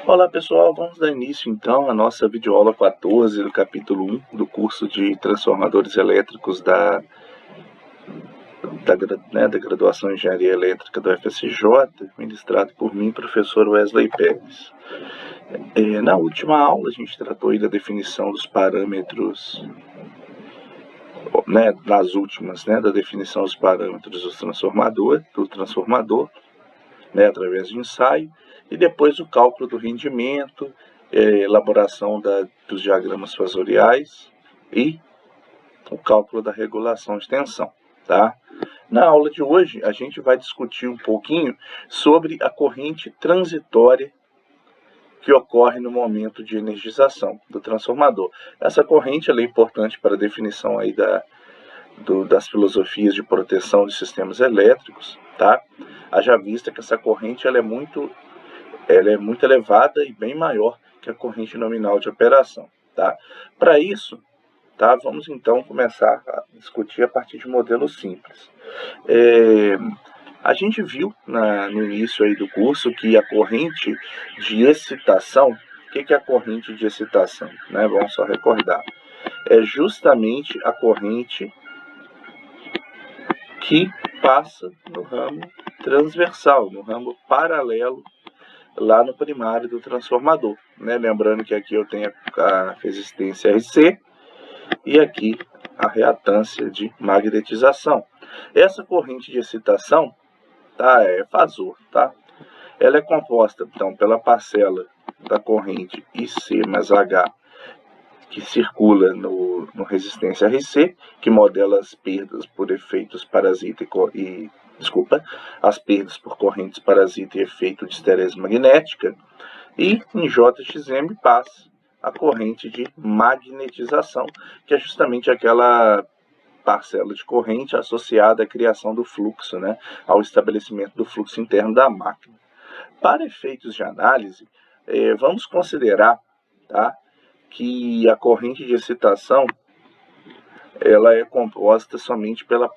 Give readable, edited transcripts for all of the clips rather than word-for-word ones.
Olá pessoal, vamos dar início então à nossa videoaula 14 do capítulo 1 do curso de Transformadores Elétricos da graduação em Engenharia Elétrica do FSJ, ministrado por mim, professor Wesley Pérez. Na última aula a gente tratou aí da definição dos parâmetros, nas últimas, da definição dos parâmetros do transformador, através de ensaio, e depois o cálculo do rendimento, elaboração dos diagramas fasoriais e o cálculo da regulação de tensão, tá? Na aula de hoje, a gente vai discutir um pouquinho sobre a corrente transitória que ocorre no momento de energização do transformador. Essa corrente ela é importante para a definição aí das filosofias de proteção de sistemas elétricos, tá? Haja vista que essa corrente ela é muito elevada e bem maior que a corrente nominal de operação, tá? Para isso, tá, vamos então começar a discutir a partir de modelos simples. A gente viu no início aí do curso que a corrente de excitação, o que é a corrente de excitação? Vamos só recordar. É justamente a corrente que passa no ramo transversal, no ramo paralelo, lá no primário do transformador. Lembrando que aqui eu tenho a resistência RC e aqui a reatância de magnetização. Essa corrente de excitação, tá, é fasor, tá? Ela é composta, então, pela parcela da corrente IC mais H, que circula no resistência RC, que modela as perdas por efeitos parasita as perdas por correntes parasita e efeito de esterese magnética, e em JXM passa a corrente de magnetização, que é justamente aquela parcela de corrente associada à criação do fluxo, ao estabelecimento do fluxo interno da máquina. Para efeitos de análise, vamos considerar, tá, que a corrente de excitação ela é composta somente pela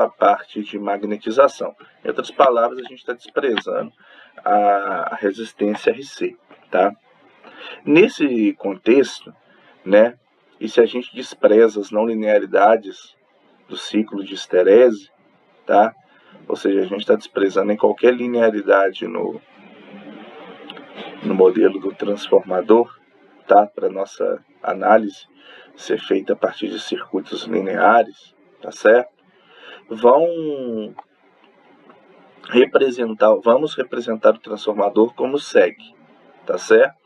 parte de magnetização. Em outras palavras, a gente está desprezando a resistência RC, tá? Nesse contexto, e se a gente despreza as não linearidades do ciclo de esterese, tá? Ou seja, a gente está desprezando em qualquer linearidade no modelo do transformador, tá? Para nossa análise ser feita a partir de circuitos lineares, tá certo? Vamos representar o transformador como segue, tá certo?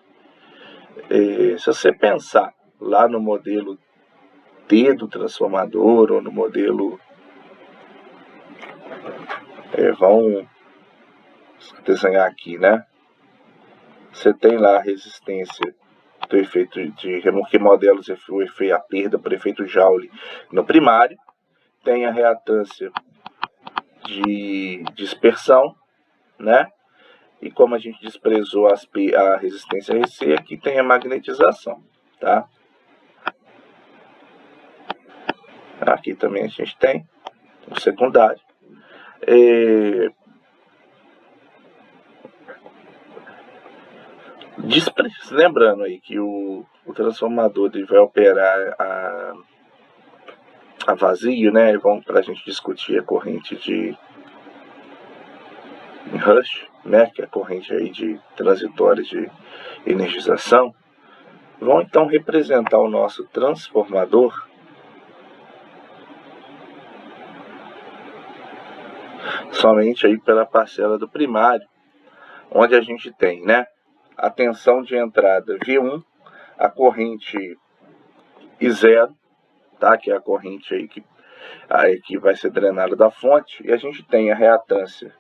Se você pensar lá no modelo T do transformador ou no modelo, vamos desenhar aqui, Você tem lá a resistência do efeito que modela a perda por efeito Joule no primário, tem a reatância de dispersão, e como a gente desprezou a resistência RC, aqui tem a magnetização, tá? Aqui também a gente tem o secundário. Lembrando aí que o transformador ele vai operar a vazio, Vamos para a gente discutir a corrente de Rush, que é a corrente aí de transitória de energização. Vão então representar o nosso transformador somente aí pela parcela do primário, onde a gente tem, a tensão de entrada V1, a corrente I0, tá? Que é a corrente aí que vai ser drenada da fonte, e a gente tem a reatância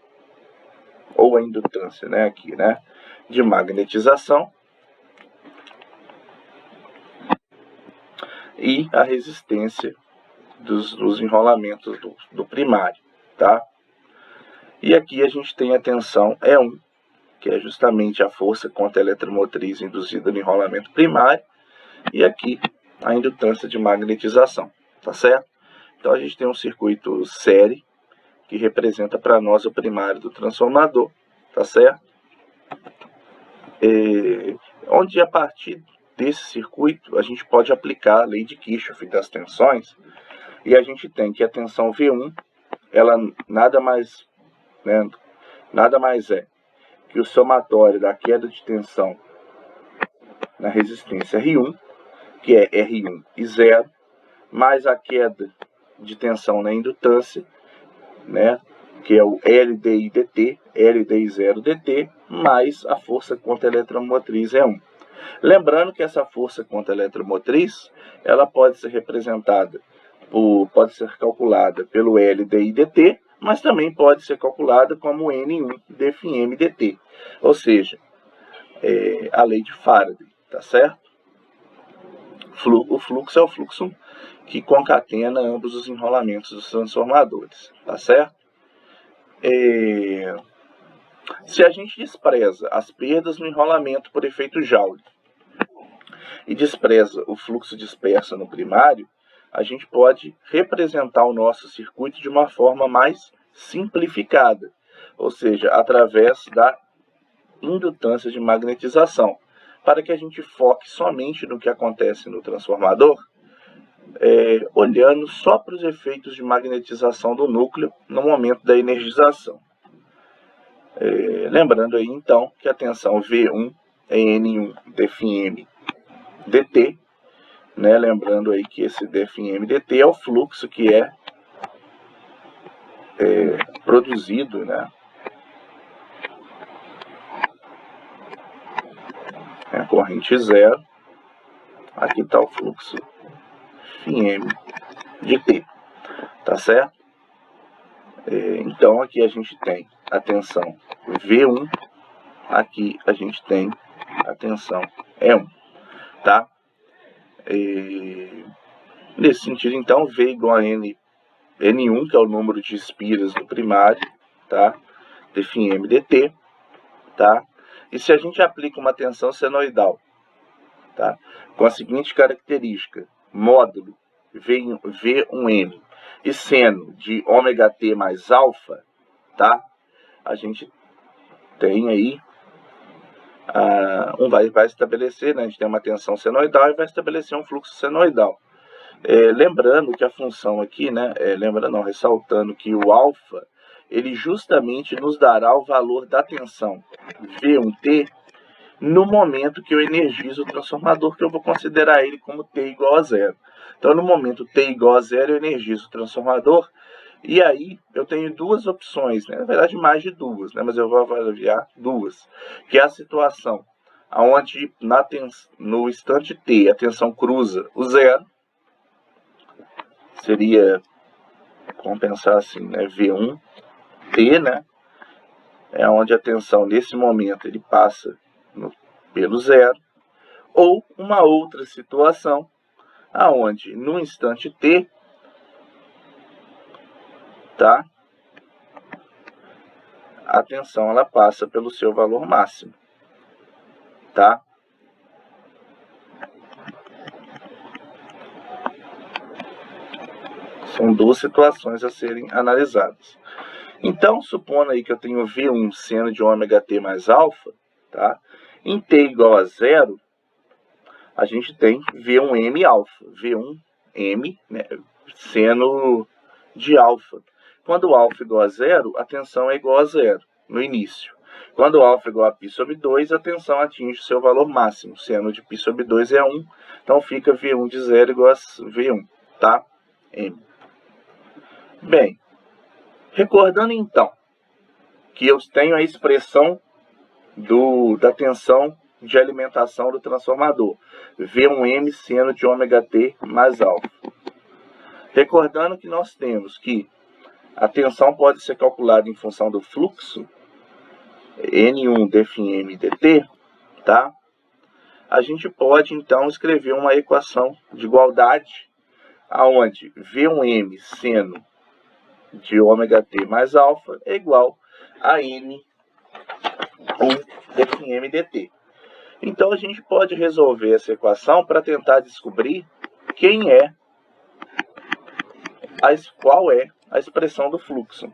ou a indutância, aqui, de magnetização, e a resistência dos enrolamentos do primário, tá? E aqui a gente tem a tensão E1, que é justamente a força contra a eletromotriz induzida no enrolamento primário, e aqui a indutância de magnetização, tá certo? Então a gente tem um circuito série que representa para nós o primário do transformador, tá certo? onde a partir desse circuito a gente pode aplicar a lei de Kirchhoff das tensões, e a gente tem que a tensão V1, ela nada mais é que o somatório da queda de tensão na resistência R1, que é R1 e 0, mais a queda de tensão na indutância, que é o LDI dt, LDI 0 dt, mais a força contra-eletromotriz E1. Lembrando que essa força contra-eletromotriz, ela pode ser representada pode ser calculada pelo LDI dt, mas também pode ser calculada como N1 dφm dt, ou seja, a lei de Faraday, tá certo? O fluxo é o fluxo que concatena ambos os enrolamentos dos transformadores, tá certo? Se a gente despreza as perdas no enrolamento por efeito Joule e despreza o fluxo disperso no primário, a gente pode representar o nosso circuito de uma forma mais simplificada, ou seja, através da indutância de magnetização, para que a gente foque somente no que acontece no transformador, olhando só para os efeitos de magnetização do núcleo no momento da energização. Lembrando aí então que a tensão V1 é N1 dφm dt, lembrando aí que esse dφm dt é o fluxo que é produzido, a corrente zero. Aqui está o fluxo φm de t, tá certo? Então aqui a gente tem a tensão V1, aqui a gente tem a tensão E1, tá? Nesse sentido, então, V igual a N1, que é o número de espiras do primário, tá? dφm dt, tá? E se a gente aplica uma tensão senoidal, tá? Com a seguinte característica: módulo V1m e seno de ômega-t mais alfa, tá? A gente tem aí vai estabelecer, a gente tem uma tensão senoidal e vai estabelecer um fluxo senoidal. Lembrando que a função aqui, ressaltando que o alfa, ele justamente nos dará o valor da tensão V1t no momento que eu energizo o transformador, que eu vou considerar ele como t igual a 0. Então, no momento t igual a 0, eu energizo o transformador, e aí eu tenho duas opções, na verdade mais de duas, mas eu vou avaliar duas, que é a situação onde no instante t a tensão cruza o 0, seria, vamos pensar assim, V1t, é onde a tensão nesse momento ele passa pelo 0, ou uma outra situação aonde no instante t, tá, a tensão ela passa pelo seu valor máximo, tá? São duas situações a serem analisadas. Então, supondo aí que eu tenho V1 seno de ômega-t mais alfa, tá? Em t igual a 0, a gente tem V1m alfa, V1m, seno de alfa. Quando o alfa é igual a 0, a tensão é igual a 0 no início. Quando o alfa é igual a π sobre 2, a tensão atinge seu valor máximo. Seno de π sobre 2 é 1, então fica V1 de 0 igual a V1, tá? M. Bem, recordando então que eu tenho a expressão da tensão de alimentação do transformador, V1m seno de ômega-t mais alfa. Recordando que nós temos que a tensão pode ser calculada em função do fluxo, N1 dφm dt, tá? A gente pode então escrever uma equação de igualdade, aonde V1m seno de ômega-t mais alfa é igual a N1 dφm dt. Então a gente pode resolver essa equação para tentar descobrir qual é a expressão do fluxo.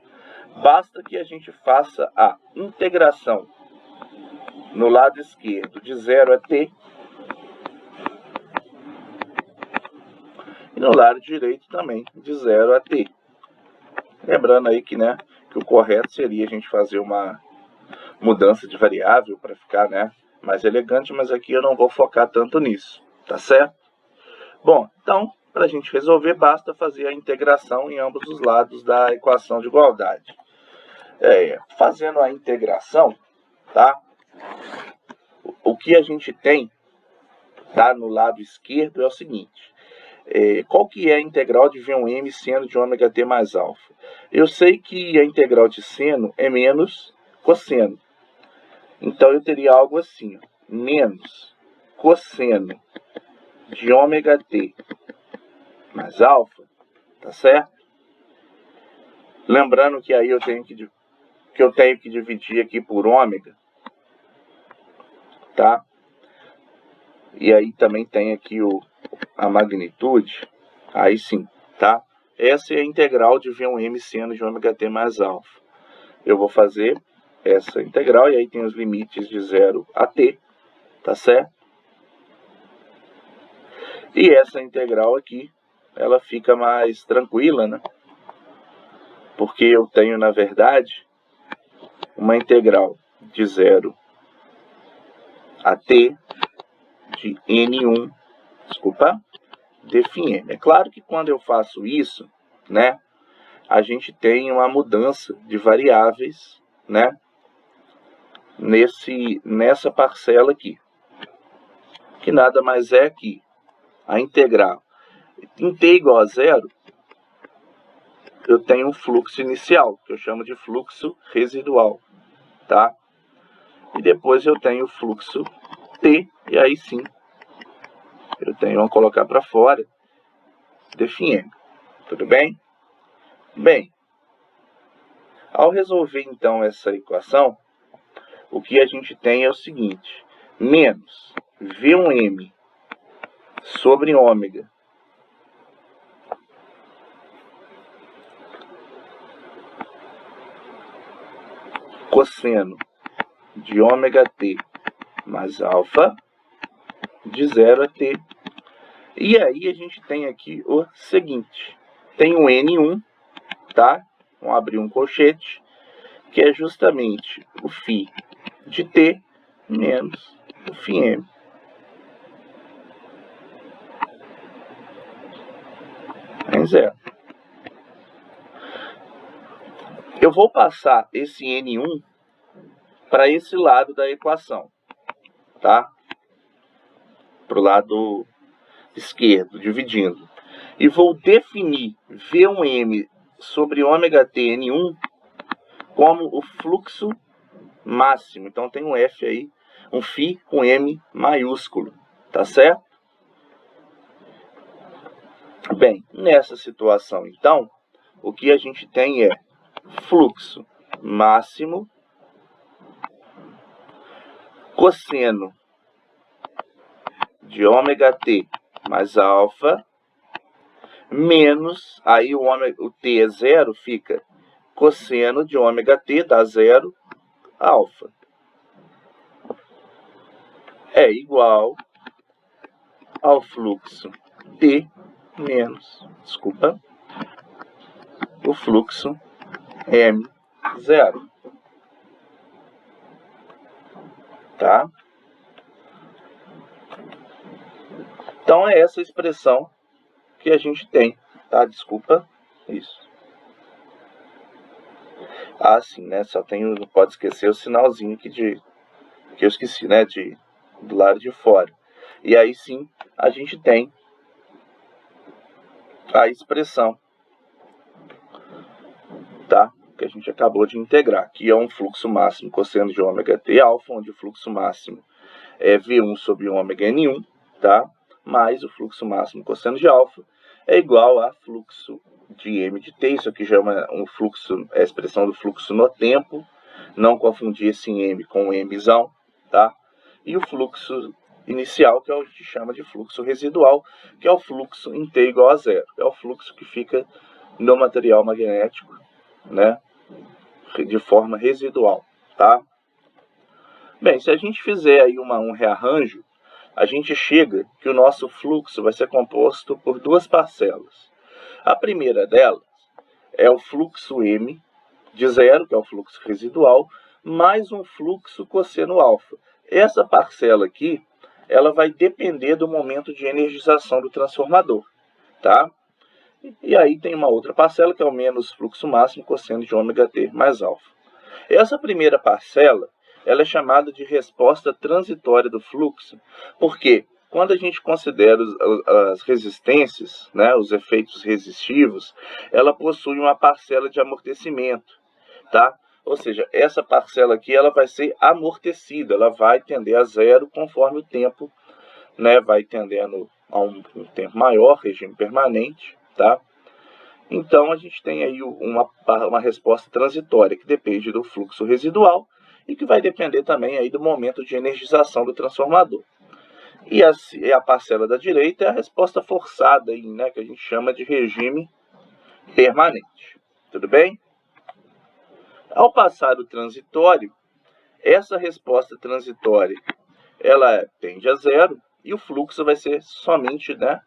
Basta que a gente faça a integração no lado esquerdo de 0 a t, e no lado direito também de 0 a t. Lembrando aí que, né, que o correto seria a gente fazer uma mudança de variável para ficar, né, mais elegante, mas aqui eu não vou focar tanto nisso, tá certo? Bom, então, para a gente resolver, basta fazer a integração em ambos os lados da equação de igualdade. Fazendo a integração, tá? O que a gente tem, tá, no lado esquerdo é o seguinte. Qual que é a integral de V1m seno de ômega t mais alfa? Eu sei que a integral de seno é menos cosseno. Então, eu teria algo assim, ó, menos cosseno de ômega t mais alfa, tá certo? Lembrando que aí eu tenho que dividir aqui por ômega, tá? E aí também tem aqui a magnitude, aí sim, tá? Essa é a integral de V1m seno de ômega t mais alfa. Eu vou fazer essa integral e aí tem os limites de 0 a t, tá certo? E essa integral aqui, ela fica mais tranquila, né? Porque eu tenho, na verdade, uma integral de 0 a t de n1, dφm. É claro que quando eu faço isso, né, a gente tem uma mudança de variáveis, né, nessa parcela aqui, que nada mais é que a integral em t igual a 0, eu tenho um fluxo inicial, que eu chamo de fluxo residual, tá? E depois eu tenho o fluxo t, e aí sim, eu tenho, vamos colocar para fora, dφm. Tudo bem? Bem, ao resolver então essa equação, o que a gente tem é o seguinte, menos V1m sobre ômega cosseno de ômega t mais alfa de 0 a t. E aí a gente tem aqui o seguinte, tem o N1, tá? Vamos abrir um colchete, que é justamente o φ de t menos o φm. Em 0. Eu vou passar esse N1 para esse lado da equação, tá? Para o lado esquerdo, dividindo. E vou definir V1m sobre ômega t N1 como o fluxo máximo. Então tem um F aí, um φ com M maiúsculo, tá certo? Bem, nessa situação, então, o que a gente tem é fluxo máximo cosseno de ômega t mais alfa menos, aí o t é 0, fica cosseno de ômega t, dá 0, alfa. É igual ao fluxo t menos, o fluxo m0. Tá? Então é essa expressão que a gente tem, tá? Desculpa, isso. Ah, sim, né? Só tem, não pode esquecer o sinalzinho aqui que eu esqueci, né? Do lado de fora. E aí sim, a gente tem a expressão, tá? Que a gente acabou de integrar, que é um fluxo máximo cosseno de ômega t alfa, onde o fluxo máximo é V1 sobre ômega N1, tá? Mais o fluxo máximo cosseno de alfa é igual a fluxo de m de t. Isso aqui já é um fluxo, é a expressão do fluxo no tempo, não confundir esse m com o mzão, tá? E o fluxo inicial, que é o que a gente chama de fluxo residual, que é o fluxo em t igual a 0. É o fluxo que fica no material magnético, né? De forma residual, tá? Bem, se a gente fizer aí um rearranjo, a gente chega que o nosso fluxo vai ser composto por duas parcelas. A primeira delas é o fluxo M de zero, que é o fluxo residual, mais um fluxo cosseno alfa. Essa parcela aqui, ela vai depender do momento de energização do transformador, tá? E aí tem uma outra parcela, que é o menos fluxo máximo cosseno de ômega t mais alfa. Essa primeira parcela, ela é chamada de resposta transitória do fluxo, porque quando a gente considera as resistências, né, os efeitos resistivos, ela possui uma parcela de amortecimento, tá? Ou seja, essa parcela aqui ela vai ser amortecida, ela vai tender a zero conforme o tempo, né, vai tendendo a um tempo maior, regime permanente, tá? Então, a gente tem aí uma resposta transitória, que depende do fluxo residual e que vai depender também aí do momento de energização do transformador. E a parcela da direita é a resposta forçada, aí, né, que a gente chama de regime permanente. Tudo bem? Ao passar o transitório, essa resposta transitória ela tende a zero e o fluxo vai ser somente, né,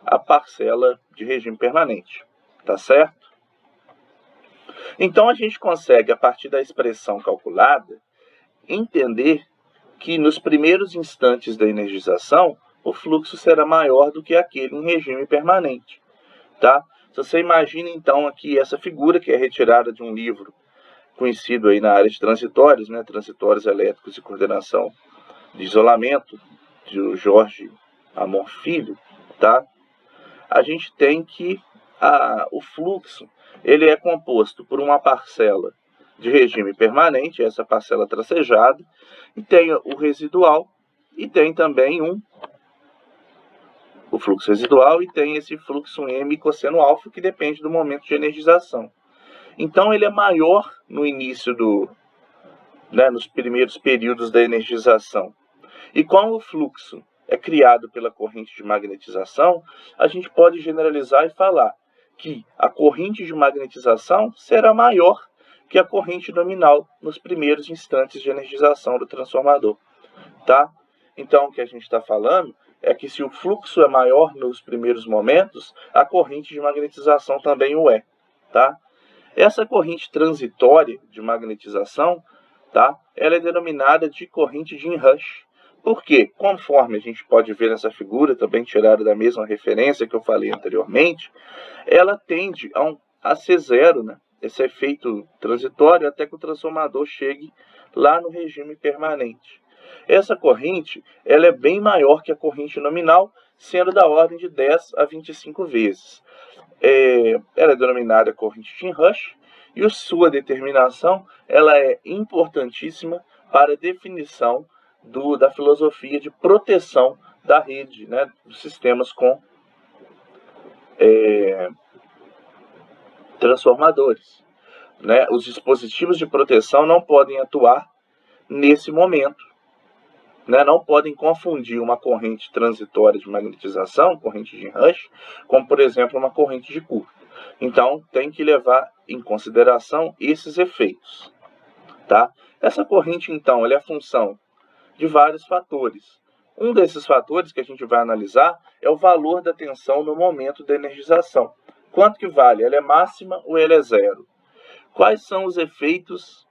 a parcela de regime permanente. Tá certo? Então, a gente consegue, a partir da expressão calculada, entender que nos primeiros instantes da energização, o fluxo será maior do que aquele em regime permanente. Tá? Se você imagina, então, aqui essa figura, que é retirada de um livro conhecido aí na área de transitórios, né, transitórios elétricos e coordenação de isolamento, de Jorge Amor Filho, tá? A gente tem que o fluxo ele é composto por uma parcela de regime permanente, essa parcela tracejada, e tem o residual, e tem também o fluxo residual, e tem esse fluxo M cosseno alfa, que depende do momento de energização. Então, ele é maior no início nos primeiros períodos da energização. E como o fluxo é criado pela corrente de magnetização, a gente pode generalizar e falar que a corrente de magnetização será maior que a corrente nominal nos primeiros instantes de energização do transformador, tá? Então, o que a gente está falando é que se o fluxo é maior nos primeiros momentos, a corrente de magnetização também o é, tá? Essa corrente transitória de magnetização, tá? Ela é denominada de corrente de Inrush. Por quê? Conforme a gente pode ver nessa figura, também tirada da mesma referência que eu falei anteriormente, ela tende a ser zero, né? Esse efeito transitório, até que o transformador chegue lá no regime permanente. Essa corrente ela é bem maior que a corrente nominal, sendo da ordem de 10 a 25 vezes. Ela é denominada corrente de Inrush, e sua determinação ela é importantíssima para a definição da filosofia de proteção da rede, né, dos sistemas com transformadores. Né? Os dispositivos de proteção não podem atuar nesse momento. Né? Não podem confundir uma corrente transitória de magnetização, corrente de Inrush, com, por exemplo, uma corrente de curto. Então, tem que levar em consideração esses efeitos. Tá? Essa corrente, então, ela é a função de vários fatores. Um desses fatores que a gente vai analisar é o valor da tensão no momento da energização. Quanto que vale? Ela é máxima ou ela é zero? Quais são os efeitos?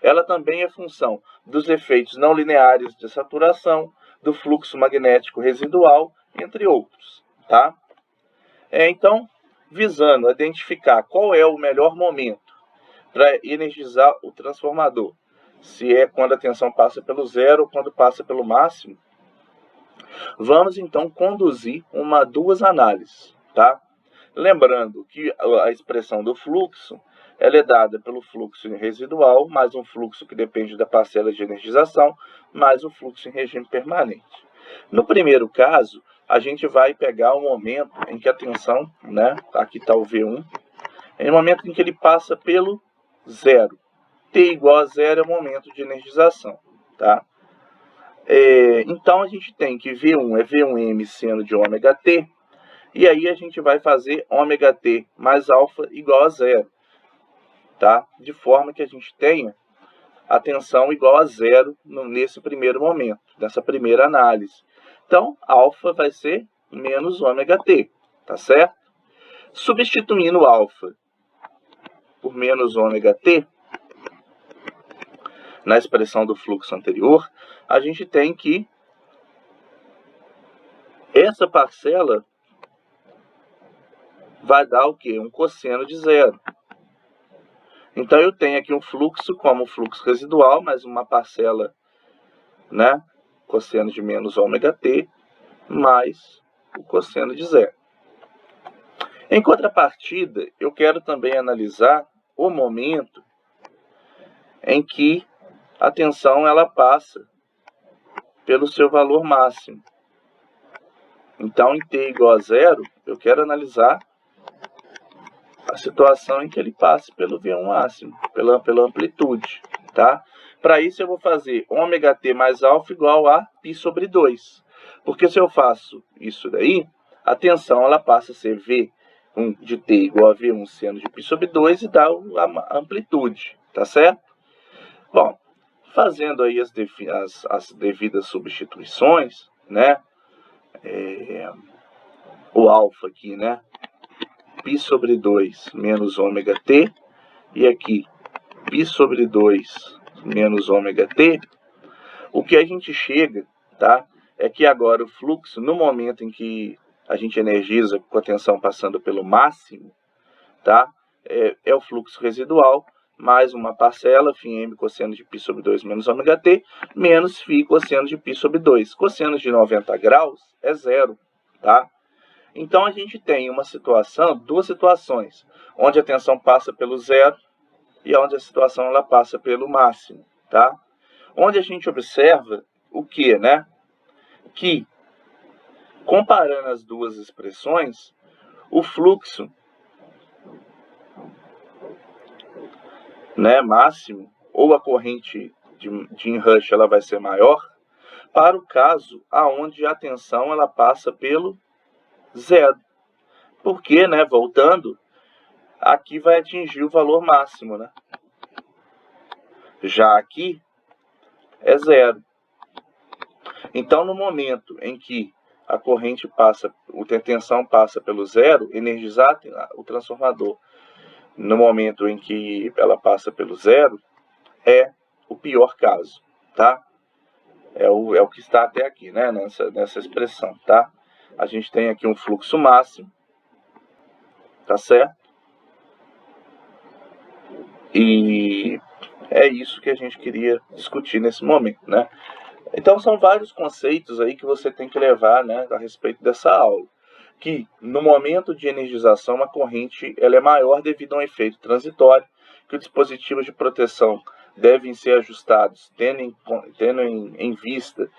Ela também é função dos efeitos não lineares de saturação, do fluxo magnético residual, entre outros. Tá? Então, visando identificar qual é o melhor momento para energizar o transformador, se é quando a tensão passa pelo zero ou quando passa pelo máximo, vamos então conduzir duas análises, tá? Lembrando que a expressão do fluxo ela é dada pelo fluxo residual, mais um fluxo que depende da parcela de energização, mais o fluxo em regime permanente. No primeiro caso, a gente vai pegar o momento em que a tensão, né, aqui está o V1, é o momento em que ele passa pelo zero. T igual a zero é o momento de energização, tá? Então, a gente tem que V1 é V1M seno de ômega T, e aí a gente vai fazer ômega T mais alfa igual a zero, tá? De forma que a gente tenha a tensão igual a zero nesse primeiro momento, nessa primeira análise. Então, alfa vai ser menos ômega t, tá certo? Substituindo alfa por menos ômega t, na expressão do fluxo anterior, a gente tem que essa parcela vai dar o quê? Um cosseno de zero. Então, eu tenho aqui um fluxo como fluxo residual, mais uma parcela, né? Cosseno de menos ômega t, mais o cosseno de zero. Em contrapartida, eu quero também analisar o momento em que a tensão ela passa pelo seu valor máximo. Então, em t igual a zero, eu quero analisar a situação em que ele passe pelo V1 máximo, pela amplitude, tá? Para isso, eu vou fazer ômega t mais alfa igual a π sobre 2. Porque se eu faço isso daí, a tensão ela passa a ser V1 de t igual a V1 seno de π sobre 2 e dá a amplitude, tá certo? Bom, fazendo aí as devidas substituições, né? O alfa aqui, né? π sobre 2 menos ômega t, e aqui π sobre 2 menos ômega t, o que a gente chega, tá? É que agora o fluxo, no momento em que a gente energiza com a tensão passando pelo máximo, tá? É o fluxo residual, mais uma parcela, φm cosseno de π sobre 2 menos ômega t, menos φ cosseno de π sobre 2. Cosseno de 90 graus é zero, tá? Então, a gente tem duas situações, onde a tensão passa pelo zero e onde a situação ela passa pelo máximo, tá? Onde a gente observa o que, né? Que, comparando as duas expressões, o fluxo, né, máximo, ou a corrente de inrush ela vai ser maior, para o caso aonde a tensão ela passa pelo zero. Porque, né, voltando, aqui vai atingir o valor máximo, né? Já aqui é zero. Então, no momento em que a corrente passa, a tensão passa pelo zero, energizar o transformador no momento em que ela passa pelo zero é o pior caso, tá? É o que está até aqui, né, nessa expressão, tá? A gente tem aqui um fluxo máximo, tá certo? E é isso que a gente queria discutir nesse momento, né? Então, são vários conceitos aí que você tem que levar, né, a respeito dessa aula. Que, no momento de energização, a corrente ela é maior devido a um efeito transitório, que os dispositivos de proteção devem ser ajustados, tendo em vista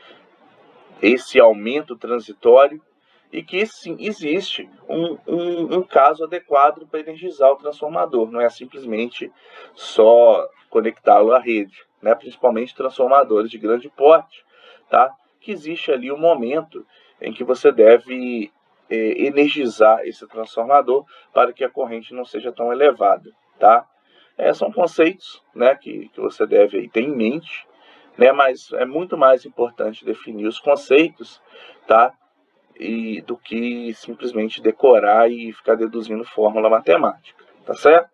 esse aumento transitório, e que sim, existe um caso adequado para energizar o transformador, não é simplesmente só conectá-lo à rede, né? Principalmente transformadores de grande porte, tá? Que existe ali um momento em que você deve energizar esse transformador para que a corrente não seja tão elevada, tá? São conceitos, né, que você deve aí ter em mente, né? Mas é muito mais importante definir os conceitos, tá? Do que simplesmente decorar e ficar deduzindo fórmula matemática, tá certo?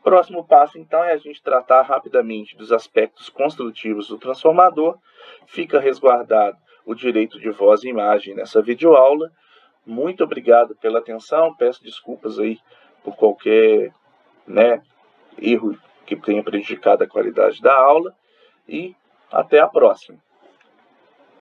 Próximo passo, então, é a gente tratar rapidamente dos aspectos construtivos do transformador. Fica resguardado o direito de voz e imagem nessa videoaula. Muito obrigado pela atenção, peço desculpas aí por qualquer, né, erro que tenha prejudicado a qualidade da aula, e até a próxima.